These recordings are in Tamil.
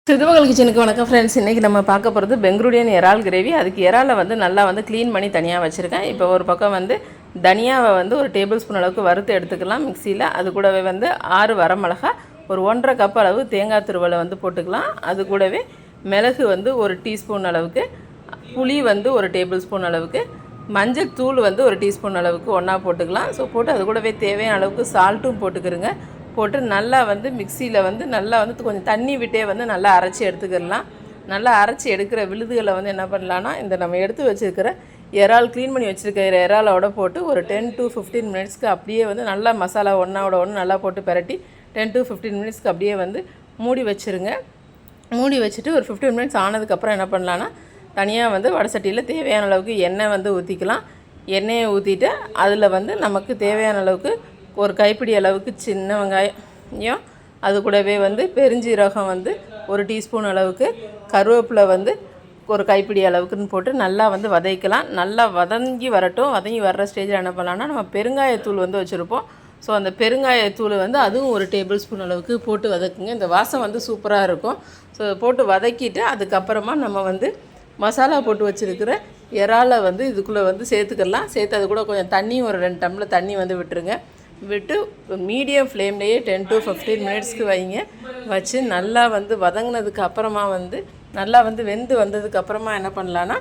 சிறுவர்கள் கிச்சனுக்கு வணக்கம் ஃப்ரெண்ட்ஸ். இன்றைக்கி நம்ம பார்க்க போகிறது பெங்களூரியன் இறால் கிரேவி. அதுக்கு இறாலை வந்து நல்லா வந்து க்ளீன் பண்ணி தனியாக வச்சுருக்கேன். இப்போ ஒரு பக்கம் வந்து தனியாவை வந்து ஒரு டேபிள் ஸ்பூன் அளவுக்கு வறுத்து எடுத்துக்கலாம் மிக்சியில். அது கூடவே வந்து 6 வரமிளகா, ஒரு 1.5 கப் அளவு தேங்காய் துருவலை வந்து போட்டுக்கலாம். அது கூடவே மிளகு வந்து ஒரு டீஸ்பூன் அளவுக்கு, புளி வந்து ஒரு டேபிள் ஸ்பூன் அளவுக்கு, மஞ்சள் தூள் வந்து ஒரு டீஸ்பூன் அளவுக்கு ஒன்றா போட்டுக்கலாம். ஸோ போட்டு அது கூடவே தேவையான அளவுக்கு சால்ட்டும் போட்டுக்கிறோங்க. போட்டு நல்லா வந்து மிக்சியில் வந்து நல்லா வந்து கொஞ்சம் தண்ணி விட்டே வந்து நல்லா அரைச்சி எடுத்துக்கிடலாம். நல்லா அரைச்சி எடுக்கிற விழுதுகளை வந்து என்ன பண்ணலான்னா, இந்த நம்ம எடுத்து வச்சுருக்கிற இறால் க்ளீன் பண்ணி வச்சுருக்கிற இறாலோட போட்டு ஒரு 10 to 15 மினிட்ஸ்க்கு அப்படியே வந்து நல்லா மசாலா ஒன்றோட ஒன்று நல்லா போட்டு பரட்டி 10 to 15 மினிட்ஸ்க்கு அப்படியே வந்து மூடி வச்சுருங்க. மூடி வச்சுட்டு ஒரு 15 மினிட்ஸ் ஆனதுக்கப்புறம் என்ன பண்ணலான்னா, தனியாக வந்து வடசட்டியில் தேவையான அளவுக்கு எண்ணெய் வந்து ஊற்றிக்கலாம். எண்ணெயை ஊற்றிட்டு அதில் வந்து நமக்கு தேவையான அளவுக்கு ஒரு கைப்பிடி அளவுக்கு சின்ன வெங்காயம், அது கூடவே வந்து பெருஞ்சீரகம் வந்து ஒரு டீஸ்பூன் அளவுக்கு, கருவேப்பிலை வந்து ஒரு கைப்பிடி அளவுக்குன்னு போட்டு நல்லா வந்து வதக்கலாம். நல்லா வதங்கி வரட்டும். வதங்கி வர்ற ஸ்டேஜில் என்ன பண்ணலான்னா, நம்ம பெருங்காயத்தூள் வந்து வச்சுருப்போம். ஸோ அந்த பெருங்காயத்தூள் வந்து அதுவும் ஒரு டேபிள் ஸ்பூன் அளவுக்கு போட்டு வதக்குங்க. இந்த வாசம் வந்து சூப்பராக இருக்கும். ஸோ போட்டு வதக்கிட்டு அதுக்கப்புறமா நம்ம வந்து மசாலா போட்டு வச்சுருக்கிற இறாலை வந்து இதுக்குள்ளே வந்து சேர்த்துக்கலாம். சேர்த்து அது கூட கொஞ்சம் தண்ணி, ஒரு 2 டம்ளர் தண்ணி வந்து விட்டுருங்க. விட்டு மீடியம் ஃப்ளேம்லேயே 10 to 15 மினிட்ஸ்க்கு வைங்க. வச்சு நல்லா வந்து வதங்கினதுக்கு அப்புறமா வந்து நல்லா வந்து வெந்து வந்ததுக்கப்புறமா என்ன பண்ணலான்னா,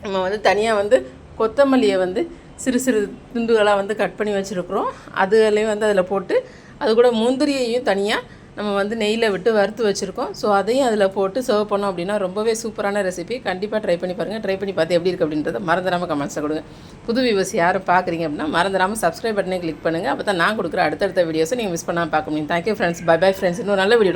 நம்ம வந்து தனியாக வந்து கொத்தமல்லியை வந்து சிறு சிறு துண்டுகளாக வந்து கட் பண்ணி வச்சுருக்குறோம். அதுலேயும் வந்து அதில் போட்டு, அது கூட முந்திரியையும் தனியாக நம்ம வந்து நெய்யில் விட்டு வறுத்து வச்சுருக்கோம். ஸோ அதையும் அதில் போட்டு சர்வ் பண்ணோம் அப்படின்னா ரொம்பவே சூப்பரான ரெசிபி. கண்டிப்பாக ட்ரை பண்ணி பாருங்கள். ட்ரை பண்ணி பார்த்து எப்படி இருக்குது அப்படின்றத மறந்துடாமல் கமெண்ட்ஸில் கொடுங்க. புது வியூவர்ஸ் யாரும் பார்க்குறீங்க அப்படின்னா மறந்துடாமல் சப்ஸ்கிரைப் பட்டனை கிளிக் பண்ணுங்கள். அப்போ தான் நான் கொடுக்குற அடுத்தடுத்த வீடியோஸை நீங்கள் மிஸ் பண்ணாமல் பார்க்க முடியும். Thank you friends. Bye bye friends. இன்னும் நல்ல வீடியோ